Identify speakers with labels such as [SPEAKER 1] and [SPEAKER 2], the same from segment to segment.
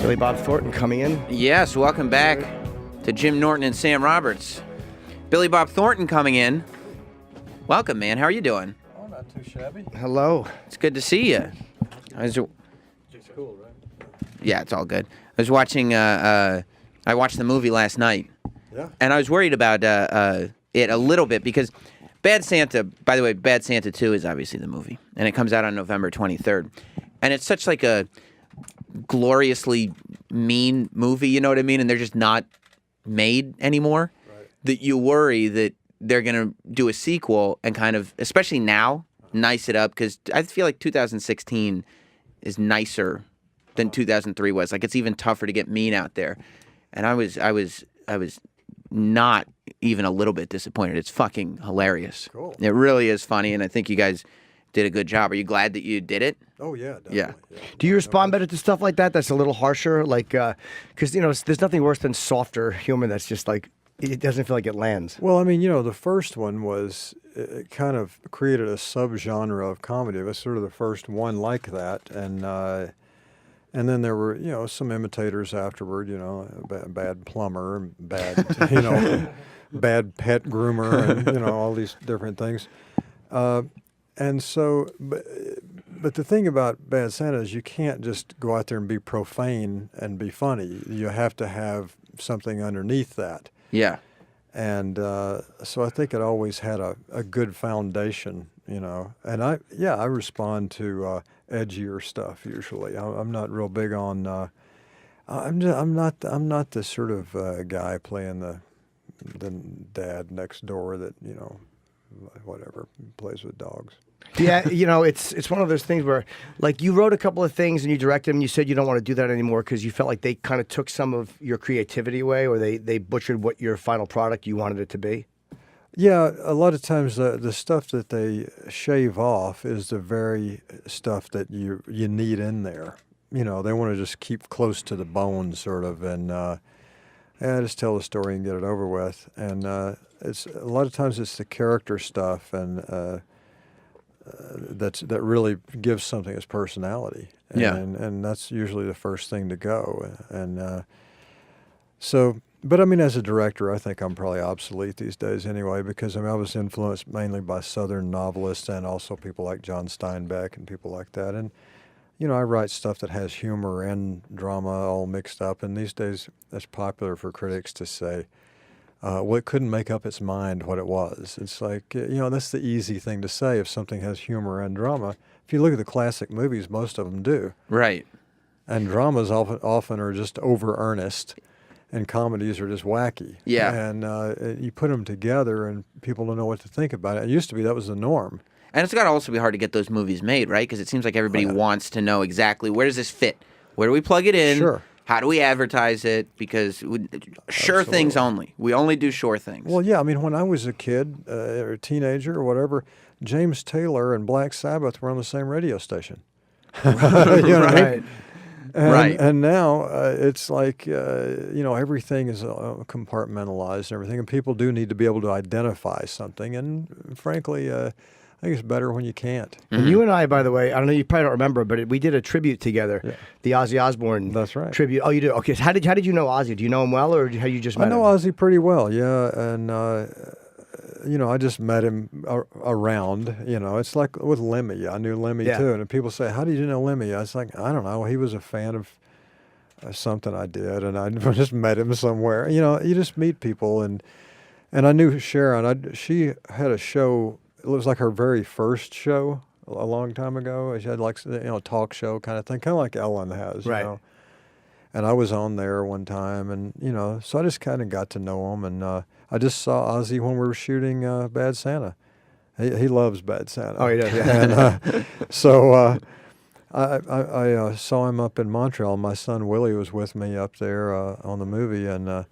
[SPEAKER 1] Billy Bob Thornton coming in.
[SPEAKER 2] Yes, welcome back to Jim Norton and Sam Roberts. Billy Bob Thornton coming in. Welcome, man. How are you doing?
[SPEAKER 3] Oh, not too shabby.
[SPEAKER 1] Hello.
[SPEAKER 2] It's good to see you.
[SPEAKER 3] It's cool, right?
[SPEAKER 2] Yeah, it's all good. I was watching. I watched the movie last night.
[SPEAKER 3] Yeah.
[SPEAKER 2] And I was worried about it a little bit because Bad Santa. By the way, Bad Santa 2 is obviously the movie, and it comes out on November 23rd. And it's such like a gloriously mean movie, you know what I mean? And they're just not made anymore.
[SPEAKER 3] Right.
[SPEAKER 2] That you worry that they're gonna do a sequel and kind of, especially now, nice it up, because I feel like 2016 is nicer than 2003 was. Like, it's even tougher to get mean out there. And I was not even a little bit disappointed. It's fucking hilarious.
[SPEAKER 3] Cool.
[SPEAKER 2] It really is funny, and I think you guys did a good job. Are you glad that you did it?
[SPEAKER 3] Oh, yeah, definitely.
[SPEAKER 2] Yeah.
[SPEAKER 1] Do you respond better to stuff like that? That's a little harsher, like, because there's nothing worse than softer humor. That's just like it doesn't feel like it lands.
[SPEAKER 3] Well, I mean, the first one was, it kind of created a subgenre of comedy. It was sort of the first one like that. And then there were, some imitators afterward, bad plumber, and bad, bad pet groomer, and, all these different things. And so, but the thing about Bad Santa is you can't just go out there and be profane and be funny. You have to have something underneath that.
[SPEAKER 2] Yeah.
[SPEAKER 3] And so I think it always had a good foundation, And I respond to edgier stuff usually. I'm not real big on. I'm not the sort of guy playing the dad next door that whatever plays with dogs.
[SPEAKER 1] Yeah, it's one of those things where, like, you wrote a couple of things and you directed them, and you said you don't want to do that anymore because you felt like they kind of took some of your creativity away, or they butchered what your final product you wanted it to be.
[SPEAKER 3] Yeah, a lot of times the stuff that they shave off is the very stuff that you need in there. They want to just keep close to the bone, sort of, and just tell the story and get it over with. And it's a lot of times it's the character stuff and. That really gives something its personality, and that's usually the first thing to go. And but I mean, as a director, I think I'm probably obsolete these days anyway, because I was influenced mainly by Southern novelists and also people like John Steinbeck and people like that. And I write stuff that has humor and drama all mixed up. And these days, it's popular for critics to say, well, it couldn't make up its mind what it was. It's like, that's the easy thing to say if something has humor and drama. If you look at the classic movies, most of them do.
[SPEAKER 2] Right.
[SPEAKER 3] And dramas often are just over earnest, and comedies are just wacky.
[SPEAKER 2] Yeah.
[SPEAKER 3] And you put them together, and people don't know what to think about it. It used to be that was the norm.
[SPEAKER 2] And it's got to also be hard to get those movies made, right? Because it seems like everybody wants to know exactly, where does this fit? Where do we plug it in?
[SPEAKER 3] Sure.
[SPEAKER 2] How do we advertise it? Because sure things only. We only do sure things.
[SPEAKER 3] Well, yeah. I mean, when I was a kid or a teenager or whatever, James Taylor and Black Sabbath were on the same radio station.
[SPEAKER 1] Right.
[SPEAKER 2] Right.
[SPEAKER 3] And now it's like, everything is compartmentalized and everything. And people do need to be able to identify something. And frankly, I think it's better when you can't.
[SPEAKER 1] And you and I, by the way, I don't know, you probably don't remember, but we did a tribute together, the Ozzy Osbourne
[SPEAKER 3] That's right.
[SPEAKER 1] tribute. Oh, you do? Okay, so how did you know Ozzy? Do you know him well, or how you just met him?
[SPEAKER 3] I know Ozzy pretty well, yeah. And, I just met him around, It's like with Lemmy. I knew Lemmy, too. And people say, how did you know Lemmy? I was like, I don't know. He was a fan of something I did, and I just met him somewhere. You just meet people. And I knew Sharon. She had a show. It was like her very first show a long time ago. She had a talk show kind of thing, kind of like Ellen has,
[SPEAKER 1] right.
[SPEAKER 3] And I was on there one time, and so I just kind of got to know him, and I just saw Ozzy when we were shooting Bad Santa. He loves Bad Santa.
[SPEAKER 1] Oh, he does. Yeah.
[SPEAKER 3] And so I saw him up in Montreal. My son Willie was with me up there on the movie, and.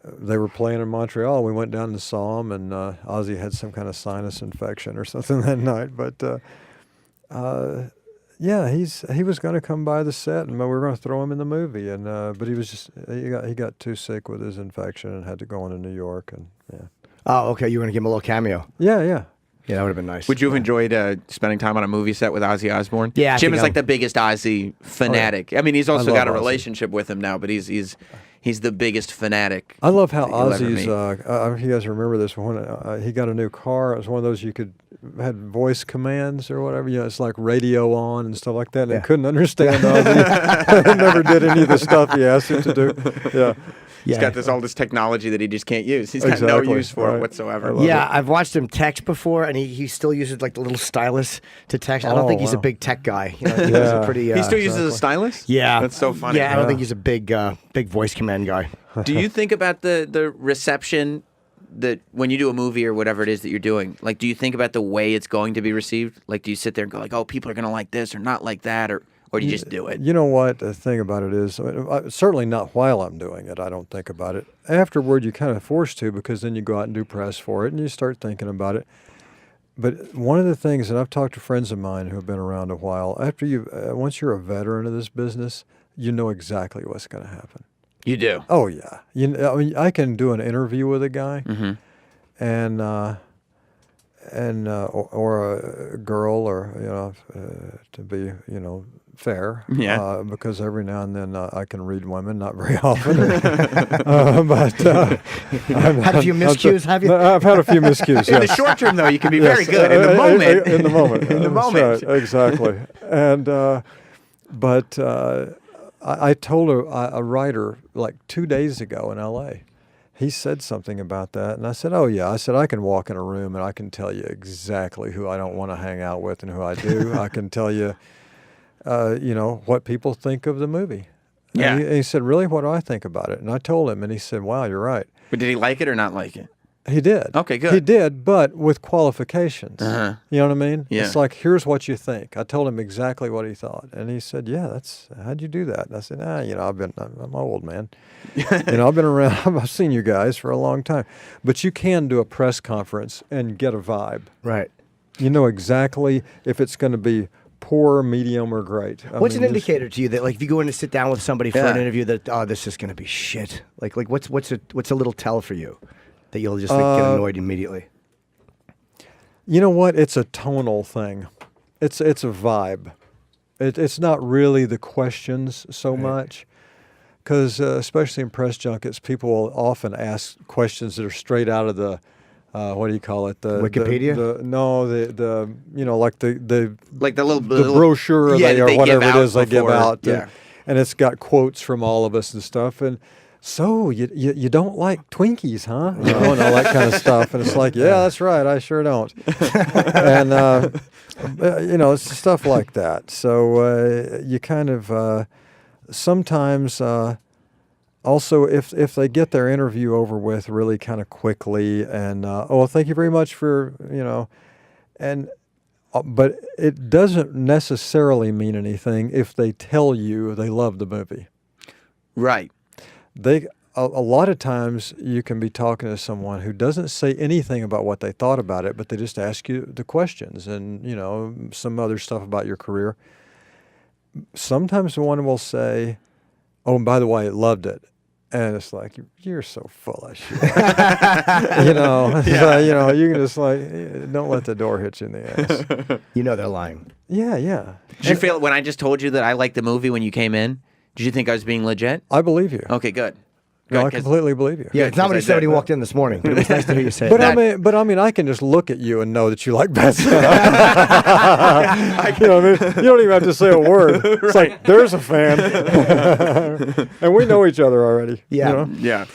[SPEAKER 3] They were playing in Montreal. We went down and saw him, and Ozzy had some kind of sinus infection or something that night. But he was going to come by the set, and we were going to throw him in the movie. And but he got too sick with his infection and had to go on to New York. And
[SPEAKER 1] Oh, okay. You were going to give him a little cameo.
[SPEAKER 3] Yeah.
[SPEAKER 1] Yeah, that would have been nice.
[SPEAKER 2] Would you have enjoyed spending time on a movie set with Ozzy Osbourne?
[SPEAKER 1] Yeah, I
[SPEAKER 2] Jim
[SPEAKER 1] think
[SPEAKER 2] is
[SPEAKER 1] I
[SPEAKER 2] like the biggest Ozzy fanatic. I mean, he's also
[SPEAKER 3] love
[SPEAKER 2] got a
[SPEAKER 3] Ozzy.
[SPEAKER 2] relationship with him now, but he's the biggest fanatic.
[SPEAKER 3] I love how
[SPEAKER 2] that you'll ever
[SPEAKER 3] Ozzy's.
[SPEAKER 2] meet.
[SPEAKER 3] I don't know if you guys remember this when he got a new car. It was one of those you could had voice commands or whatever. You know, it's like radio on and stuff like that. And
[SPEAKER 1] Yeah.
[SPEAKER 3] I couldn't understand Ozzy. Never did any of the stuff he asked him to do. Yeah.
[SPEAKER 2] He's
[SPEAKER 1] Yeah.
[SPEAKER 2] got all this technology that he just can't use. He's got
[SPEAKER 3] Exactly,
[SPEAKER 2] no use for it
[SPEAKER 3] right.
[SPEAKER 2] whatsoever.
[SPEAKER 3] I love
[SPEAKER 1] Yeah,
[SPEAKER 3] it.
[SPEAKER 1] I've watched him text before, and he still uses like the little stylus to text. I don't
[SPEAKER 3] Oh,
[SPEAKER 1] think he's a
[SPEAKER 3] wow.
[SPEAKER 1] big tech guy. You know, he was
[SPEAKER 3] Yeah.
[SPEAKER 1] a pretty.
[SPEAKER 2] He still uses a stylus?
[SPEAKER 1] Yeah,
[SPEAKER 2] That's so funny.
[SPEAKER 1] Yeah, I don't think he's a big voice command guy.
[SPEAKER 2] Do you think about the reception that when you do a movie or whatever it is that you're doing? Like, do you think about the way it's going to be received? Like, do you sit there and go like, oh, people are going to like this or not like that, or do you just do it?
[SPEAKER 3] You know what? The thing about it is, certainly not while I'm doing it. I don't think about it. Afterward, you're kind of forced to, because then you go out and do press for it and you start thinking about it. But one of the things, and I've talked to friends of mine who have been around a while, after once you're a veteran of this business, you know exactly what's going to happen.
[SPEAKER 2] You do.
[SPEAKER 3] Oh yeah, I mean, I can do an interview with a guy, and or a girl, or to be fair,
[SPEAKER 2] Yeah.
[SPEAKER 3] because every now and then I can read women, not very often, but
[SPEAKER 1] Had a few miscues, have you?
[SPEAKER 3] I've had a few miscues.
[SPEAKER 2] In the
[SPEAKER 3] Yes.
[SPEAKER 2] short term, though, you can be very good. In the moment.
[SPEAKER 3] In the moment.
[SPEAKER 2] In the
[SPEAKER 3] That's
[SPEAKER 2] moment.
[SPEAKER 3] right, exactly. And but I told a writer like 2 days ago in L.A. He said something about that, and I said, "Oh yeah." I said, "I can walk in a room and I can tell you exactly who I don't want to hang out with and who I do. I can tell you, what people think of the movie."
[SPEAKER 2] Yeah.
[SPEAKER 3] And he said, "Really? What do I think about it?" And I told him, and he said, "Wow, you're right."
[SPEAKER 2] But did he like it or not like it?
[SPEAKER 3] He did.
[SPEAKER 2] Okay, good.
[SPEAKER 3] He did, but with qualifications.
[SPEAKER 2] Uh-huh.
[SPEAKER 3] You know what I mean?
[SPEAKER 2] Yeah.
[SPEAKER 3] It's like, here's what you think. I told him exactly what he thought, and he said, "Yeah, how'd you do that?" And I said, I'm old, man. I've been around. I've seen you guys for a long time, but you can do a press conference and get a vibe.
[SPEAKER 1] Right.
[SPEAKER 3] You know exactly if it's going to be poor, medium, or great.
[SPEAKER 1] What's an indicator to you that, like, if you go in to sit down with somebody for
[SPEAKER 2] Yeah.
[SPEAKER 1] an interview, that this is going to be shit? Like what's a little tell for you that you'll just like, get annoyed immediately?
[SPEAKER 3] You know what? It's a tonal thing. It's a vibe. It's not really the questions so much, because especially in press junkets, people will often ask questions that are straight out of the what do you call it? The
[SPEAKER 1] Wikipedia?
[SPEAKER 3] like the
[SPEAKER 2] Like the little
[SPEAKER 3] brochure
[SPEAKER 2] yeah,
[SPEAKER 3] or
[SPEAKER 2] they
[SPEAKER 3] whatever
[SPEAKER 2] give
[SPEAKER 3] it is they give
[SPEAKER 2] before-
[SPEAKER 3] out.
[SPEAKER 2] Yeah.
[SPEAKER 3] And it's got quotes from all of us and stuff. And so you don't like Twinkies, huh? And all that kind of stuff. And it's like, yeah, that's right. I sure don't. And, it's stuff like that. So you kind of sometimes also if they get their interview over with really kind of quickly and, thank you very much for, and but it doesn't necessarily mean anything if they tell you they love the movie.
[SPEAKER 2] Right.
[SPEAKER 3] A lot of times you can be talking to someone who doesn't say anything about what they thought about it, but they just ask you the questions and, some other stuff about your career. Sometimes one will say, "Oh, and by the way, I loved it." And it's like, you're so full of shit. You can just don't let the door hit you in the ass.
[SPEAKER 1] You know they're lying.
[SPEAKER 3] Yeah.
[SPEAKER 2] Did you feel when I just told you that I liked the movie when you came in? Did you think I was being legit?
[SPEAKER 3] I believe you.
[SPEAKER 2] Okay, good.
[SPEAKER 3] No, I
[SPEAKER 2] Good, 'cause-
[SPEAKER 3] completely believe you.
[SPEAKER 1] Yeah, it's not what he
[SPEAKER 2] because I
[SPEAKER 1] said when he
[SPEAKER 2] did.
[SPEAKER 1] walked in this morning. But it was nice to hear you say
[SPEAKER 3] But
[SPEAKER 1] it.
[SPEAKER 3] I mean, I can just look at you and know that you like bad stuff. You don't even have to say a word. It's like, there's a fan, and we know each other already.
[SPEAKER 1] Yeah.
[SPEAKER 2] Yeah.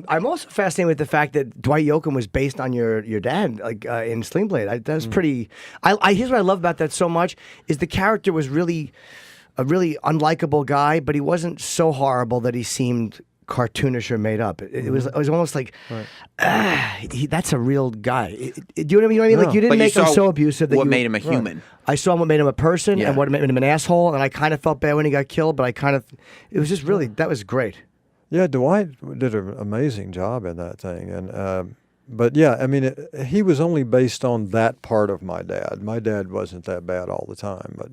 [SPEAKER 1] I'm also fascinated with the fact that Dwight Yoakam was based on your dad, like in Sling Blade. That was pretty. Here's what I love about that so much is the character was really a really unlikable guy, but he wasn't so horrible that he seemed cartoonish or made up. It was almost like, that's a real guy. Do you know what I mean? Like, you didn't
[SPEAKER 2] But you
[SPEAKER 1] make him
[SPEAKER 2] saw
[SPEAKER 1] so abusive that
[SPEAKER 2] what
[SPEAKER 1] you
[SPEAKER 2] made him a human.
[SPEAKER 1] I saw what made him a person
[SPEAKER 2] Yeah.
[SPEAKER 1] and what made him an asshole, and I kind of felt bad when he got killed, but it was just really, that was great.
[SPEAKER 3] Yeah, Dwight did an amazing job in that thing, and but yeah, I mean, he was only based on that part of my dad. My dad wasn't that bad all the time, but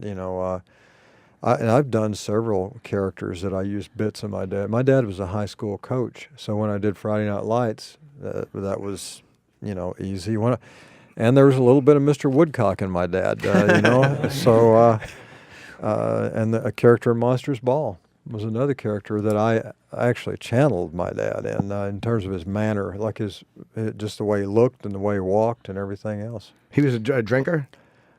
[SPEAKER 3] and I've done several characters that I used bits of my dad. My dad was a high school coach, so when I did Friday Night Lights, that was easy. And there was a little bit of Mr. Woodcock in my dad, you know. So, and a character in Monsters Ball was another character that I actually channeled my dad in terms of his manner, like just the way he looked and the way he walked and everything else.
[SPEAKER 1] He was a drinker?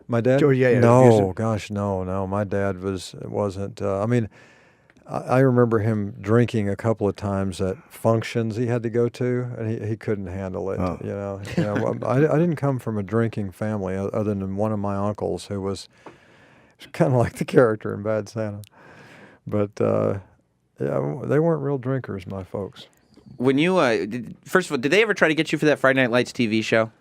[SPEAKER 3] My dad?
[SPEAKER 1] Oh, yeah,
[SPEAKER 3] No,
[SPEAKER 1] abusive?
[SPEAKER 3] gosh, no. My dad wasn't. I mean, I remember him drinking a couple of times at functions he had to go to, and he couldn't handle it.
[SPEAKER 1] Oh.
[SPEAKER 3] You know, well, I didn't come from a drinking family, other than one of my uncles who was kind of like the character in Bad Santa. But yeah, they weren't real drinkers, my folks.
[SPEAKER 2] When you first of all, did they ever try to get you for that Friday Night Lights TV show?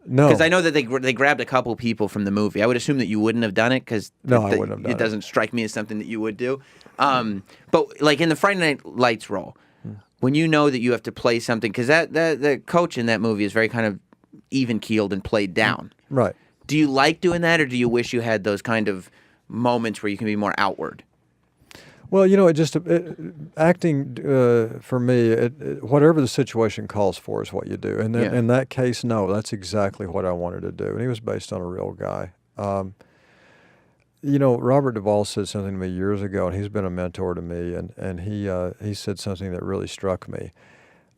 [SPEAKER 3] No,
[SPEAKER 2] Because I know that they grabbed a couple people from the movie. I would assume that you wouldn't have done it because
[SPEAKER 3] No, I wouldn't have done
[SPEAKER 2] it
[SPEAKER 3] it.
[SPEAKER 2] doesn't strike me as something that you would do. But like in the Friday Night Lights role, when you know that you have to play something, because the coach in that movie is very kind of even keeled and played down.
[SPEAKER 3] right.
[SPEAKER 2] Do you like doing that, or do you wish you had those kind of moments where you can be more outward?
[SPEAKER 3] Well, you know, acting for me, whatever the situation calls for is what you do. And
[SPEAKER 2] Yeah.
[SPEAKER 3] in that case, no, that's exactly what I wanted to do. And he was based on a real guy. You know, Robert Duvall said something to me years ago, and he's been a mentor to me. And he said something that really struck me.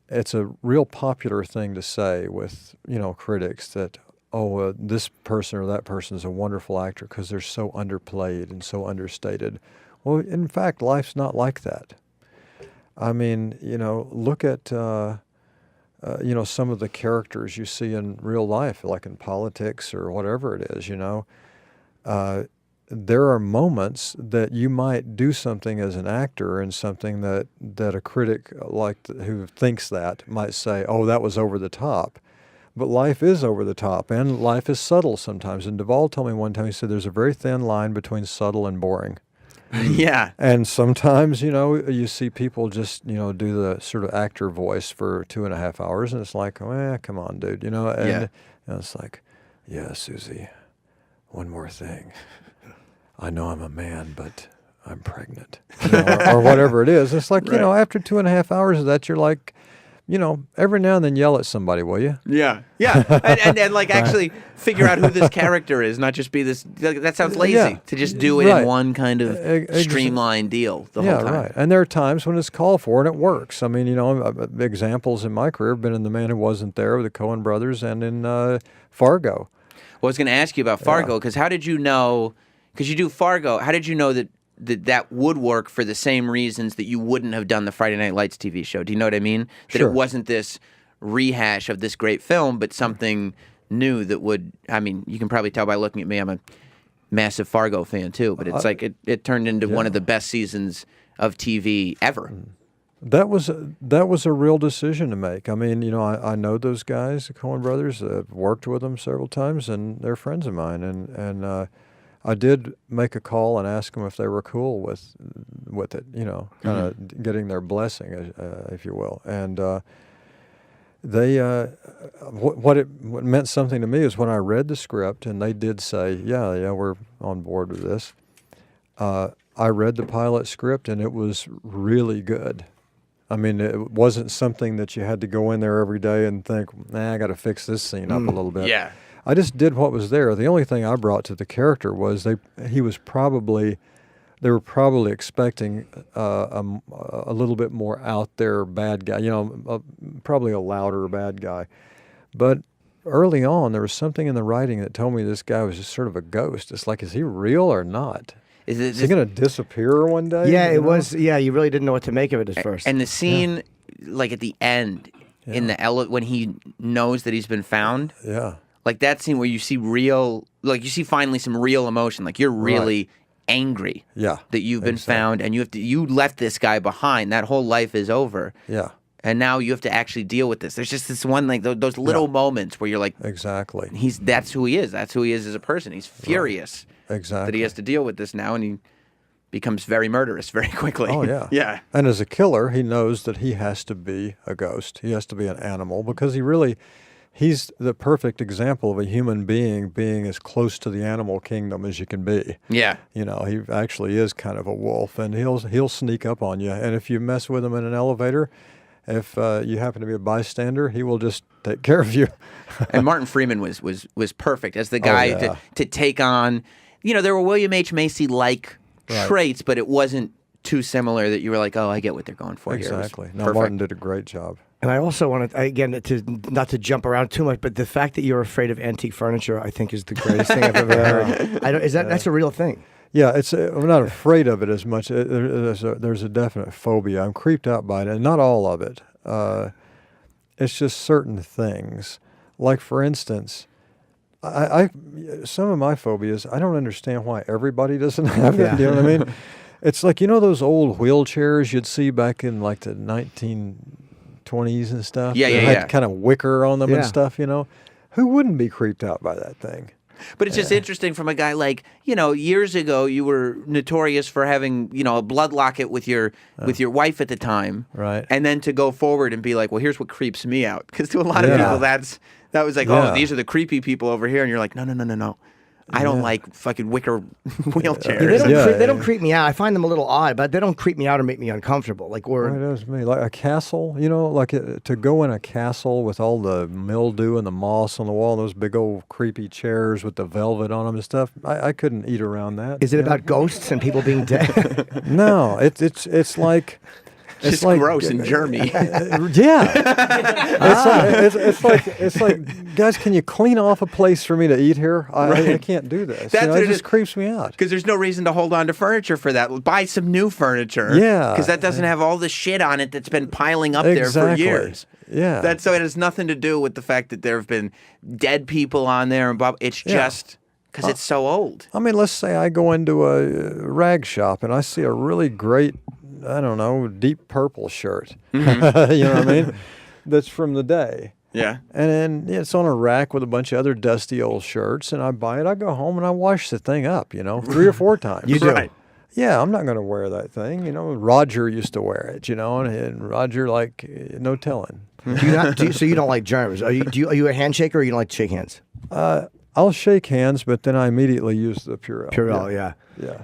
[SPEAKER 3] It's a real popular thing to say with, you know, critics that, this person or that person is a wonderful actor because they're so underplayed and so understated. Well, in fact, life's not like that. I mean, you know, look at, you know, some of the characters you see in real life, like in politics or whatever it is, you know. There are moments that you might do something as an actor and something that a critic who thinks that might say, oh, that was over the top. But life is over the top, and life is subtle sometimes. And Duvall told me one time, he said, there's a very thin line between subtle and boring.
[SPEAKER 2] Yeah.
[SPEAKER 3] And sometimes, you know, you see people just, you know, do the sort of actor voice for 2.5 hours, and it's like, come on, dude, you know. And it's like, yeah, Susie, one more thing. I know I'm a man, but I'm pregnant, you know, or whatever it is. It's like, you know, after 2.5 hours of that, you're like, you know, every now and then yell at somebody, will you?
[SPEAKER 2] Yeah, yeah, and like actually figure out who this character is, not just be this. That sounds lazy to just do it in one kind of streamlined deal the whole time.
[SPEAKER 3] Yeah, right. And there are times when it's called for and it works. I mean, you know, examples in my career have been in The Man Who Wasn't There, the Coen Brothers, and in Fargo.
[SPEAKER 2] Well, I was going to ask you about Fargo because how did you know? Because you do Fargo, how did you know that would work for the same reasons that you wouldn't have done the Friday Night Lights TV show? Do you know what I mean? That
[SPEAKER 3] Sure.
[SPEAKER 2] it wasn't this rehash of this great film, but something new that would, I mean, you can probably tell by looking at me, I'm a massive Fargo fan too, but it's like it turned into one of the best seasons of TV ever.
[SPEAKER 3] That was a real decision to make. I mean, you know, I know those guys, the Coen Brothers. I've worked with them several times, and they're friends of mine. And I did make a call and ask them if they were cool with it. You know, kind of getting their blessing, if you will. And they what meant something to me is when I read the script, and they did say, yeah, we're on board with this. I read the pilot script, and it was really good. I mean, it wasn't something that you had to go in there every day and think, I got to fix this scene up a little bit.
[SPEAKER 2] Yeah.
[SPEAKER 3] I just did what was there. The only thing I brought to the character was they were probably expecting a little bit more out there bad guy, you know, probably a louder bad guy. But early on, there was something in the writing that told me this guy was just sort of a ghost. It's like, is he real or not? Is he going to disappear one day?
[SPEAKER 1] Yeah,
[SPEAKER 3] you
[SPEAKER 1] it
[SPEAKER 3] know?
[SPEAKER 1] was. Yeah, you really didn't know what to make of it at first.
[SPEAKER 2] And the scene, like at the end, in the when he knows that he's been found.
[SPEAKER 3] Yeah.
[SPEAKER 2] Like that scene where you see you see finally some real emotion. Like you're really angry that you've been found and you left this guy behind. That whole life is over.
[SPEAKER 3] Yeah.
[SPEAKER 2] And now you have to actually deal with this. There's just this one, like those little moments where you're like,
[SPEAKER 3] exactly.
[SPEAKER 2] That's who he is. That's who he is as a person. He's furious that he has to deal with this now, and he becomes very murderous very quickly.
[SPEAKER 3] Oh, yeah.
[SPEAKER 2] Yeah.
[SPEAKER 3] And as a killer, he knows that he has to be a ghost. He has to be an animal because he's the perfect example of a human being as close to the animal kingdom as you can be.
[SPEAKER 2] Yeah.
[SPEAKER 3] You know, he actually is kind of a wolf, and he'll sneak up on you. And if you mess with him in an elevator, If you happen to be a bystander, he will just take care of you.
[SPEAKER 2] And Martin Freeman was perfect as the guy
[SPEAKER 3] yeah.
[SPEAKER 2] to take on. There were William H. Macy-like traits, but it wasn't too similar that you were like, oh, I get what they're going for here.
[SPEAKER 3] Exactly. No,
[SPEAKER 2] Perfect.
[SPEAKER 3] Martin did a great job.
[SPEAKER 1] And I also want to, again, not to jump around too much, but the fact that you're afraid of antique furniture, I think, is the greatest thing I've ever heard. That's a real thing?
[SPEAKER 3] Yeah, I'm not afraid of it as much. There's a definite phobia. I'm creeped out by it, and not all of it. It's just certain things. Like, for instance, some of my phobias, I don't understand why everybody doesn't have it. You know what I mean? It's like, those old wheelchairs you'd see back in like the 1920s and stuff?
[SPEAKER 2] Yeah,
[SPEAKER 3] that
[SPEAKER 2] yeah,
[SPEAKER 3] had kind of wicker on them and stuff, Who wouldn't be creeped out by that thing?
[SPEAKER 2] But it's just interesting from a guy like, years ago you were notorious for having, a blood locket with your wife at the time.
[SPEAKER 3] Right.
[SPEAKER 2] And then to go forward and be like, well, here's what creeps me out. Because to a lot of people, that was like, oh, these are the creepy people over here. And you're like, no. I don't like fucking wicker wheelchairs.
[SPEAKER 1] They don't creep me out. I find them a little odd, but they don't creep me out or make me uncomfortable. Like, or
[SPEAKER 3] it does me. Like a castle, to go in a castle with all the mildew and the moss on the wall, and those big old creepy chairs with the velvet on them and stuff. I couldn't eat around that.
[SPEAKER 1] Is it about ghosts and people being dead?
[SPEAKER 3] No, it's like.
[SPEAKER 2] It's like gross and germy.
[SPEAKER 3] It's like, guys, can you clean off a place for me to eat here? I can't do this. It just creeps me out.
[SPEAKER 2] Because there's no reason to hold on to furniture for that. Buy some new furniture.
[SPEAKER 3] Yeah.
[SPEAKER 2] Because that doesn't have all the shit on it that's been piling up there for years.
[SPEAKER 3] Yeah.
[SPEAKER 2] So it has nothing to do with the fact that there have been dead people on there. And it's just because it's so old.
[SPEAKER 3] I mean, let's say I go into a rag shop and I see a really great, I don't know, deep purple shirt.
[SPEAKER 2] Mm-hmm.
[SPEAKER 3] You know what I mean? That's from the day.
[SPEAKER 2] Yeah.
[SPEAKER 3] And then it's on a rack with a bunch of other dusty old shirts, and I buy it. I go home and I wash the thing up, 3 or 4 times.
[SPEAKER 1] You do?
[SPEAKER 2] Right.
[SPEAKER 3] Yeah, I'm not going to wear that thing. Roger used to wear it, and Roger, no telling.
[SPEAKER 1] So you don't like germs? Are you a handshaker or you don't like to shake hands?
[SPEAKER 3] I'll shake hands, but then I immediately use the Purell.
[SPEAKER 1] Purell, yeah.
[SPEAKER 3] Yeah.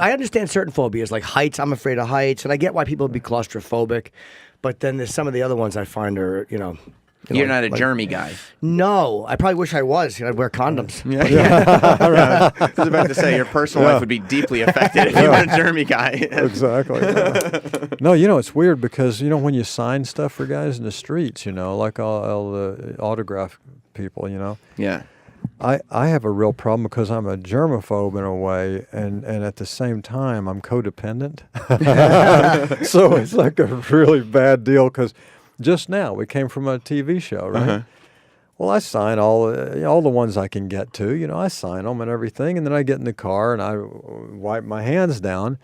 [SPEAKER 1] I understand certain phobias, like heights. I'm afraid of heights, and I get why people would be claustrophobic. But then there's some of the other ones I find are,
[SPEAKER 2] You're not a germy guy.
[SPEAKER 1] No, I probably wish I was. I'd wear condoms.
[SPEAKER 2] Yeah. I was about to say your personal life would be deeply affected if you were a germy guy.
[SPEAKER 3] Exactly. No, it's weird because when you sign stuff for guys in the streets, like all the autograph people,
[SPEAKER 2] Yeah.
[SPEAKER 3] I have a real problem because I'm a germaphobe in a way, and at the same time I'm codependent. So it's like a really bad deal because just now we came from a TV show, right?
[SPEAKER 2] Uh-huh.
[SPEAKER 3] Well, I sign all the ones I can get to. I sign them and everything, and then I get in the car and I wipe my hands down.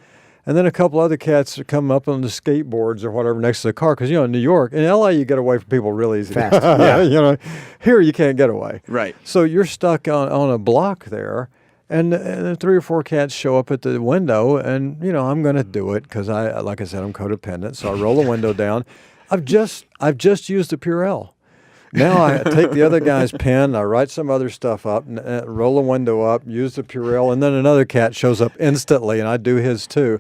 [SPEAKER 3] And then a couple other cats come up on the skateboards or whatever next to the car because, in New York, in L.A., you get away from people real easy.
[SPEAKER 1] Fast. Yeah.
[SPEAKER 3] Here you can't get away.
[SPEAKER 2] Right.
[SPEAKER 3] So you're stuck on a block there, and 3 or 4 cats show up at the window, and, I'm going to do it because, like I said, I'm codependent. So I roll the window down. I've just used the Purell. Now I take the other guy's pen, I write some other stuff up, roll the window up, use the Purell, and then another cat shows up instantly, and I do his too.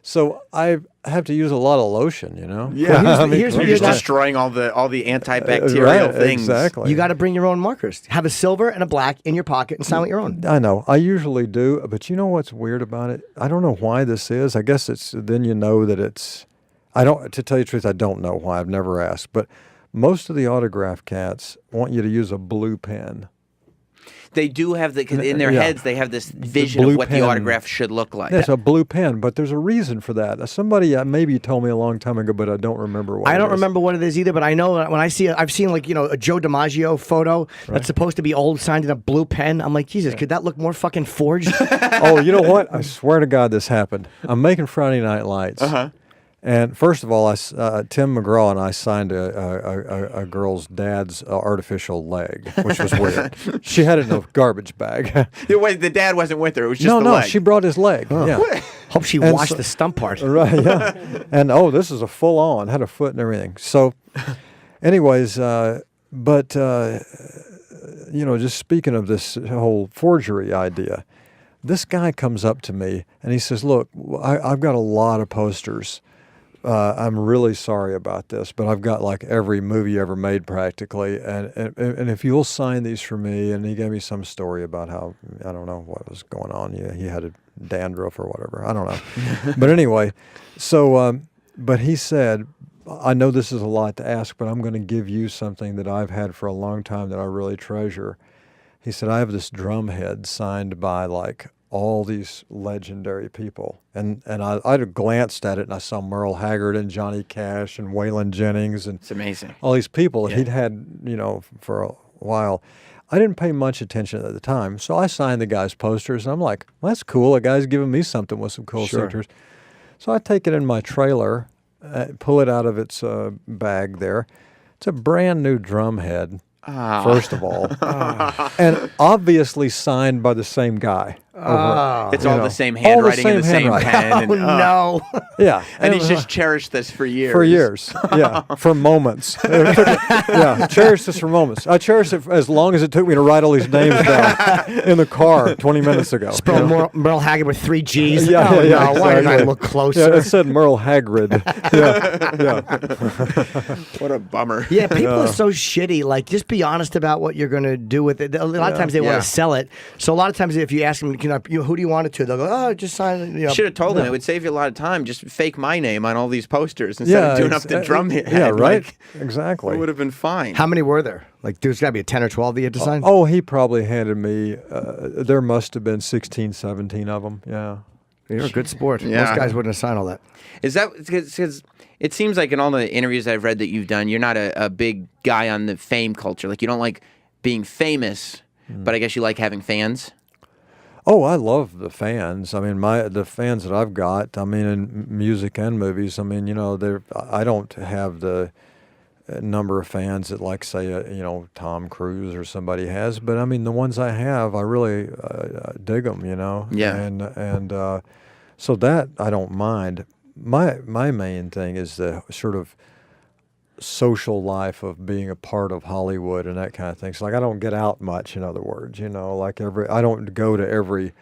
[SPEAKER 3] So I have to use a lot of lotion,
[SPEAKER 2] Yeah.
[SPEAKER 1] Well, here's what
[SPEAKER 2] you're
[SPEAKER 1] you're
[SPEAKER 2] just destroying all the antibacterial things.
[SPEAKER 3] Exactly.
[SPEAKER 1] You got to bring your own markers. Have a silver and a black in your pocket and sign with your own.
[SPEAKER 3] I know. I usually do, but you know what's weird about it? I don't know why this is. I guess then that it's. To tell you the truth, I don't know why. I've never asked, but. Most of the autograph cats want you to use a blue pen.
[SPEAKER 2] They do have in their heads, they have this vision of what the autograph should look like.
[SPEAKER 3] Yes, a blue pen, but there's a reason for that. Somebody maybe told me a long time ago, but I don't remember what
[SPEAKER 1] I don't remember what it is either, but I know when I've seen a Joe DiMaggio photo that's supposed to be old, signed in a blue pen. I'm like, Jesus, could that look more fucking forged?
[SPEAKER 3] Oh, you know what? I swear to God this happened. I'm making Friday Night Lights.
[SPEAKER 2] Uh-huh.
[SPEAKER 3] And first of all, Tim McGraw and I signed a girl's dad's artificial leg, which was weird. She had it in a garbage bag.
[SPEAKER 2] Wait, the dad wasn't with her. It was just the leg.
[SPEAKER 3] No, she brought his leg. Oh. Yeah.
[SPEAKER 1] Hope she washed the stump part.
[SPEAKER 3] Right, yeah. And, this is a full-on, had a foot and everything. So, anyways, just speaking of this whole forgery idea, this guy comes up to me and he says, look, I've got a lot of posters I'm really sorry about this, but I've got like every movie ever made practically, and if you'll sign these for me, and he gave me some story about how, I don't know what was going on. Yeah, he had a dandruff or whatever. I don't know. But anyway, so, but he said, I know this is a lot to ask, but I'm going to give you something that I've had for a long time that I really treasure. He said, I have this drum head signed by like all these legendary people. And I glanced at it and I saw Merle Haggard and Johnny Cash and Waylon Jennings and
[SPEAKER 2] It's amazing.
[SPEAKER 3] all these people that he'd had, for a while. I didn't pay much attention at the time, so I signed the guy's posters, and I'm like, well, that's cool. A guy's giving me something with some cool signatures. So I take it in my trailer, pull it out of its bag there. It's a brand new drum head, first of all, and obviously signed by the same guy.
[SPEAKER 2] It's all the same handwriting and the same pen. And,
[SPEAKER 1] No.
[SPEAKER 3] Yeah.
[SPEAKER 2] and he's just cherished this for years.
[SPEAKER 3] For years, yeah, for moments. Yeah, cherished this for moments. I cherished it as long as it took me to write all these names down in the car 20 minutes ago.
[SPEAKER 1] Spell Merle Haggard with 3 G's.
[SPEAKER 3] Yeah,
[SPEAKER 1] Oh,
[SPEAKER 3] yeah,
[SPEAKER 1] no. Why didn't I
[SPEAKER 3] exactly.
[SPEAKER 1] look closer?
[SPEAKER 3] Yeah, it said Merle Haggard. Yeah.
[SPEAKER 2] What a bummer.
[SPEAKER 1] Yeah, people are so shitty. Like, just be honest about what you're going to do with it. A lot of times they want
[SPEAKER 2] Yeah.
[SPEAKER 1] to sell it. So a lot of times if you ask them, who do you want it to? They'll go, oh, just sign it.
[SPEAKER 2] Should have told him. It would save you a lot of time. Just fake my name on all these posters instead of doing up the drum head.
[SPEAKER 3] Yeah, right.
[SPEAKER 2] Like,
[SPEAKER 3] Exactly.
[SPEAKER 2] it would have been fine.
[SPEAKER 1] How many were there? Like, there's got to be a 10 or 12 that you had to sign?
[SPEAKER 3] Oh, he probably handed me, there must have been 16, 17 of them. Yeah.
[SPEAKER 1] You're a good sport.
[SPEAKER 2] Yeah.
[SPEAKER 1] Most guys wouldn't have signed all that.
[SPEAKER 2] Is that because it seems like in all the interviews I've read that you've done, you're not a big guy on the fame culture. Like, you don't like being famous, but I guess you like having fans.
[SPEAKER 3] Oh, I love the fans. I mean, the fans that I've got, I mean, in music and movies, I mean, I don't have the number of fans that, like, say, Tom Cruise or somebody has, but I mean, the ones I have, I really dig them,
[SPEAKER 2] Yeah.
[SPEAKER 3] And so that I don't mind. My main thing is the sort of social life of being a part of Hollywood and that kind of thing. So, like, I don't get out much, in other words, like I don't go to every,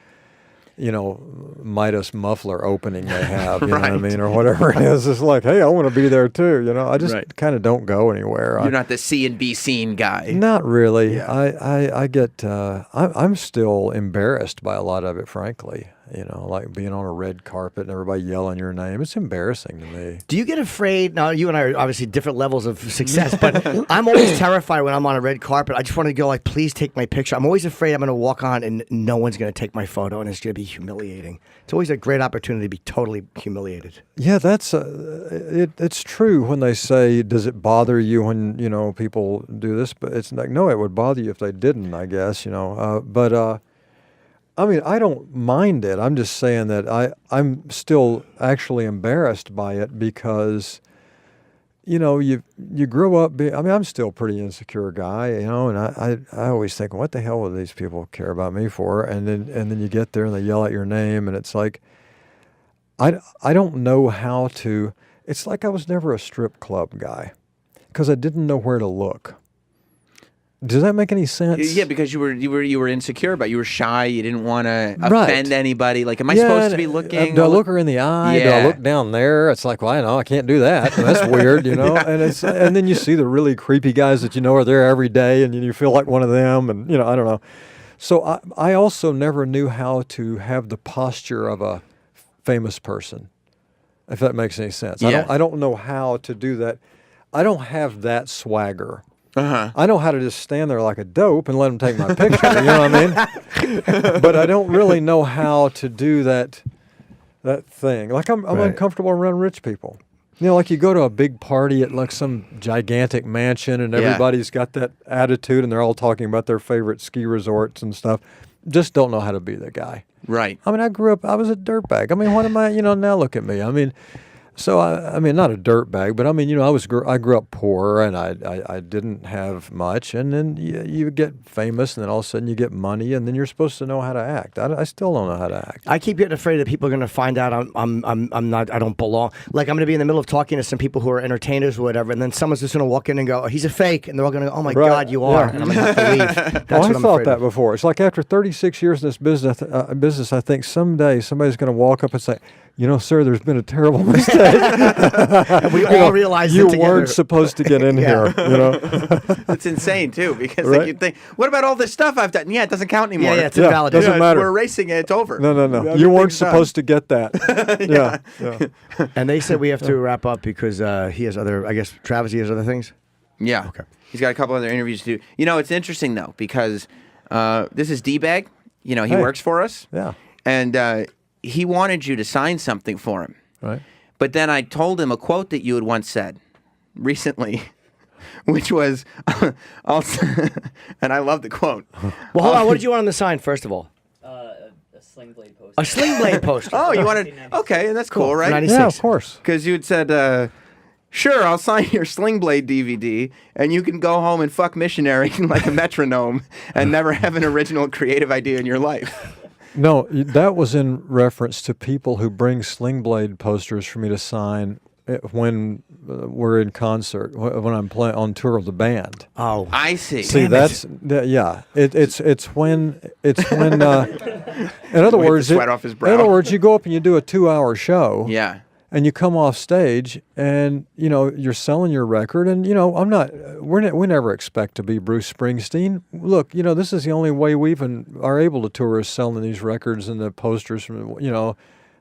[SPEAKER 3] Midas muffler opening they have, you know what I mean, or whatever it is. It's like, hey, I want to be there too, I just kind of don't go anywhere.
[SPEAKER 2] You're not the see and be seen guy.
[SPEAKER 3] Not really.
[SPEAKER 2] Yeah.
[SPEAKER 3] I get, I'm still embarrassed by a lot of it, frankly. Like being on a red carpet and everybody yelling your name. It's embarrassing to me.
[SPEAKER 1] Do you get afraid? Now, you and I are obviously different levels of success, but I'm always terrified when I'm on a red carpet. I just want to go, like, please take my picture. I'm always afraid I'm going to walk on and no one's going to take my photo and it's going to be humiliating. It's always a great opportunity to be totally humiliated.
[SPEAKER 3] Yeah, that's it's true when they say, does it bother you when, people do this? But it's like, no, it would bother you if they didn't, I guess, But I mean, I don't mind it. I'm just saying that I'm still actually embarrassed by it because, you grow up being, I mean, I'm still a pretty insecure guy, and I always think, what the hell would these people care about me for? And then you get there and they yell out your name, and it's like, I don't know how to, it's like I was never a strip club guy because I didn't know where to look. Does that make any sense?
[SPEAKER 2] Yeah, because you were insecure about it. You were shy. You didn't want to offend anybody. Like, am I supposed to be looking?
[SPEAKER 3] Do I look her in the eye?
[SPEAKER 2] Yeah.
[SPEAKER 3] Do I look down there? It's like, well, I know I can't do that. That's weird,
[SPEAKER 2] Yeah.
[SPEAKER 3] And then you see the really creepy guys that are there every day, and you feel like one of them, and I don't know. So I also never knew how to have the posture of a famous person, if that makes any sense.
[SPEAKER 2] Yeah.
[SPEAKER 3] I don't know how to do that. I don't have that swagger.
[SPEAKER 2] Uh-huh.
[SPEAKER 3] I know how to just stand there like a dope and let them take my picture, you know what I mean? But I don't really know how to do that thing. Like I'm uncomfortable around rich people. Like you go to a big party at like some gigantic mansion and everybody's got that attitude and they're all talking about their favorite ski resorts and stuff. Just don't know how to be the guy.
[SPEAKER 2] Right.
[SPEAKER 3] I mean, I was a dirtbag. I mean, what am I, now look at me. I mean, so I mean, not a dirtbag, but I mean, I grew up poor and I didn't have much, and then you get famous, and then all of a sudden you get money, and then you're supposed to know how to act. I still don't know how to act.
[SPEAKER 1] I keep getting afraid that people are going to find out I'm not, I don't belong. Like, I'm going to be in the middle of talking to some people who are entertainers or whatever, and then someone's just going to walk in and go, oh, he's a fake, and they're all going to go, oh my God, you are, and I'm going to have to leave. That's
[SPEAKER 3] Well,
[SPEAKER 1] what
[SPEAKER 3] I
[SPEAKER 1] I'm
[SPEAKER 3] thought
[SPEAKER 1] afraid
[SPEAKER 3] that
[SPEAKER 1] of.
[SPEAKER 3] before. It's like after 36 years in this business, I think someday somebody's going to walk up and say, sir, there's been a terrible mistake.
[SPEAKER 1] And we all realized
[SPEAKER 3] you
[SPEAKER 1] it together.
[SPEAKER 3] weren't supposed to get in here.
[SPEAKER 2] It's insane too, because
[SPEAKER 3] Right?
[SPEAKER 2] like you think, what about all this stuff I've done? Yeah, it doesn't count anymore.
[SPEAKER 1] Yeah, it's
[SPEAKER 3] Yeah,
[SPEAKER 1] invalidated.
[SPEAKER 3] doesn't matter.
[SPEAKER 2] We're erasing it. It's over.
[SPEAKER 3] No. You weren't supposed to get that. Yeah.
[SPEAKER 1] And they said we have to wrap up because he has other, I guess, Travis, he has other things?
[SPEAKER 2] Yeah.
[SPEAKER 1] Okay.
[SPEAKER 2] He's got a couple other interviews to do. It's interesting though, because this is D-Bag. He
[SPEAKER 3] Hey.
[SPEAKER 2] works for us.
[SPEAKER 3] Yeah.
[SPEAKER 2] And he wanted you to sign something for him.
[SPEAKER 3] Right.
[SPEAKER 2] But then I told him a quote that you had once said recently, which was, and I love the quote.
[SPEAKER 1] Well, hold on. What did you want on the sign, first of all?
[SPEAKER 4] A sling blade poster.
[SPEAKER 1] A Sling Blade poster.
[SPEAKER 2] Oh, you wanted, okay, and that's cool, right?
[SPEAKER 1] 96.
[SPEAKER 3] Yeah, of course.
[SPEAKER 2] Because you had said, sure, I'll sign your Sling Blade DVD, and you can go home and fuck missionary like a metronome and never have an original creative idea in your life.
[SPEAKER 3] No, that was in reference to people who bring Sling Blade posters for me to sign when we're in concert, when I'm playing on tour with the band.
[SPEAKER 1] Oh.
[SPEAKER 2] I see.
[SPEAKER 3] See, yeah. It's when in other
[SPEAKER 2] Wipe the
[SPEAKER 3] words,
[SPEAKER 2] sweat off his brow.
[SPEAKER 3] in other words, you go up and you do a 2-hour show.
[SPEAKER 2] Yeah.
[SPEAKER 3] And you come off stage, and you're selling your record, and we never expect to be Bruce Springsteen. Look, this is the only way we even are able to tour is selling these records and the posters from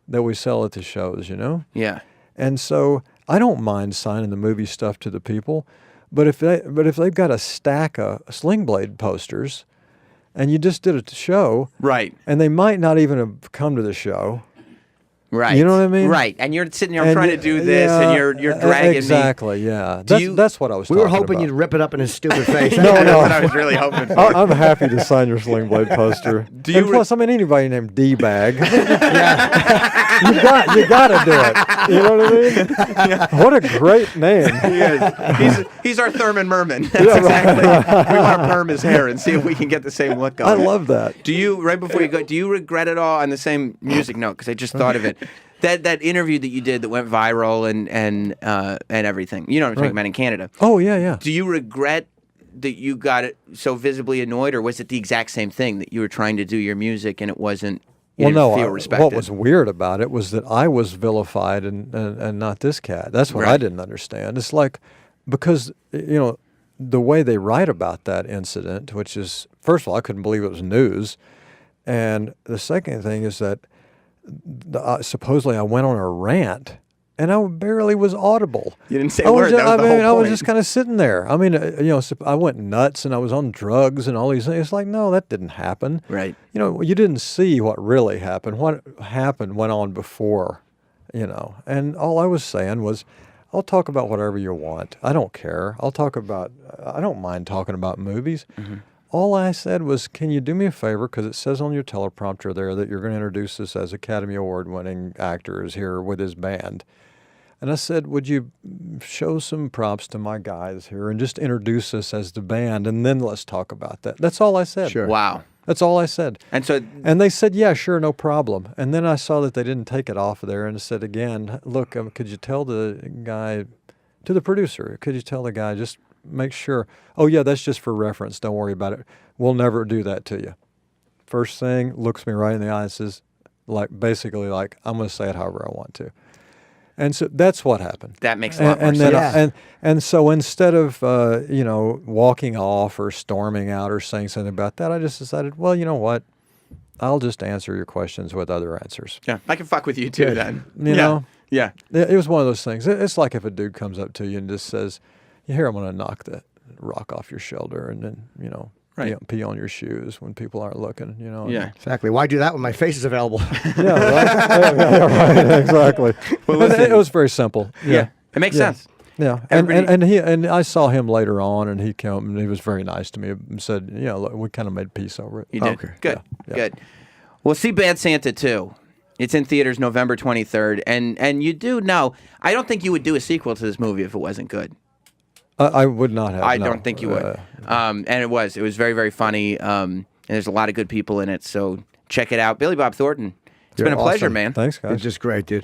[SPEAKER 3] that we sell at the shows.
[SPEAKER 2] Yeah.
[SPEAKER 3] And so I don't mind signing the movie stuff to the people, but if they've got a stack of Sling Blade posters, and you just did a show,
[SPEAKER 2] Right.
[SPEAKER 3] and they might not even have come to the show.
[SPEAKER 2] Right.
[SPEAKER 3] You know what I mean?
[SPEAKER 2] Right. And you're sitting there
[SPEAKER 3] And
[SPEAKER 2] trying to do this,
[SPEAKER 3] yeah,
[SPEAKER 2] and you're dragging
[SPEAKER 3] exactly, yeah.
[SPEAKER 2] you-
[SPEAKER 3] That's what I was
[SPEAKER 1] We
[SPEAKER 3] talking
[SPEAKER 1] were hoping
[SPEAKER 3] about.
[SPEAKER 1] you'd rip it up in his stupid face.
[SPEAKER 3] No,
[SPEAKER 2] That's
[SPEAKER 3] no.
[SPEAKER 2] what I was really hoping for.
[SPEAKER 3] I'm happy to sign your Sling Blade poster.
[SPEAKER 2] Do you
[SPEAKER 3] And plus, anybody named D-Bag, you gotta do it. You know what I mean? What a great name.
[SPEAKER 2] He is. He's our Thurman Merman. That's exactly. We want to perm his hair and see if we can get the same look
[SPEAKER 3] I
[SPEAKER 2] going.
[SPEAKER 3] love that.
[SPEAKER 2] Do you, right before you go, do you regret it all on the same music note? Because I just thought of it. That interview that you did that went viral and everything. You know what I'm talking
[SPEAKER 3] Right.
[SPEAKER 2] about in Canada.
[SPEAKER 3] Oh, yeah.
[SPEAKER 2] Do you regret that you got it so visibly annoyed, or was it the exact same thing that you were trying to do your music and it wasn't? You
[SPEAKER 3] Well,
[SPEAKER 2] didn't
[SPEAKER 3] no.
[SPEAKER 2] feel respected?
[SPEAKER 3] What was weird about it was that I was vilified and not this cat. That's what I
[SPEAKER 2] Right.
[SPEAKER 3] didn't understand. It's like because the way they write about that incident, which is first of all, I couldn't believe it was news, and the second thing is that supposedly I went on a rant. And I barely was audible.
[SPEAKER 2] You didn't say a word. That was the whole
[SPEAKER 3] I was
[SPEAKER 2] point.
[SPEAKER 3] just kind of sitting there. I mean, I went nuts and I was on drugs and all these things. It's like, no, that didn't happen.
[SPEAKER 2] Right.
[SPEAKER 3] You didn't see what really happened. What happened went on before, And all I was saying was, I'll talk about whatever you want. I don't care. I don't mind talking about movies.
[SPEAKER 2] Mm-hmm.
[SPEAKER 3] All I said was, can you do me a favor? Because it says on your teleprompter there that you're going to introduce us as Academy Award-winning actors here with his band. And I said, would you show some props to my guys here and just introduce us as the band, and then let's talk about that. That's all I said.
[SPEAKER 1] Sure.
[SPEAKER 2] Wow.
[SPEAKER 3] That's all I said.
[SPEAKER 2] And so,
[SPEAKER 3] And they said, yeah, sure, no problem. And then I saw that they didn't take it off of there and said again, look, could you tell the guy, to the producer, could you tell the guy, just make sure, oh, yeah, that's just for reference. Don't worry about it. We'll never do that to you. First thing, looks me right in the eye and says, basically, I'm going to say it however I want to. And so that's what happened.
[SPEAKER 2] that makes a lot more
[SPEAKER 3] And
[SPEAKER 2] sense.
[SPEAKER 3] then and so instead of walking off or storming out or saying something about that, I just decided, well, you know what? I'll just answer your questions with other answers.
[SPEAKER 2] Yeah, I can fuck with you too then.
[SPEAKER 3] You know?
[SPEAKER 2] Yeah.
[SPEAKER 3] It was one of those things. It's like if a dude comes up to you and just says, "Here, I'm going to knock the rock off your shoulder," and then
[SPEAKER 2] Right.
[SPEAKER 3] pee on your shoes when people aren't looking.
[SPEAKER 2] Yeah.
[SPEAKER 1] Exactly. Why do that when my face is available?
[SPEAKER 3] Yeah, right. Right. Exactly.
[SPEAKER 2] Well,
[SPEAKER 3] And
[SPEAKER 2] listen.
[SPEAKER 3] it was very simple.
[SPEAKER 2] Yeah. It makes
[SPEAKER 3] Yeah.
[SPEAKER 2] sense.
[SPEAKER 3] Yeah,
[SPEAKER 2] Everybody-
[SPEAKER 3] and I saw him later on, and he came and he was very nice to me and said, look, we kind of made peace over it.
[SPEAKER 2] You did.
[SPEAKER 1] Okay.
[SPEAKER 2] Good.
[SPEAKER 3] Yeah.
[SPEAKER 2] Good. Well, see Bad Santa 2. It's in theaters November 23rd. And you do know, I don't think you would do a sequel to this movie if it wasn't good.
[SPEAKER 3] I would not have.
[SPEAKER 2] I
[SPEAKER 3] no.
[SPEAKER 2] don't think you would. And it was very, very funny. And there's a lot of good people in it. So check it out. Billy Bob Thornton. It's been a pleasure,
[SPEAKER 3] Awesome.
[SPEAKER 2] man.
[SPEAKER 3] Thanks, guys.
[SPEAKER 1] It's just great, dude.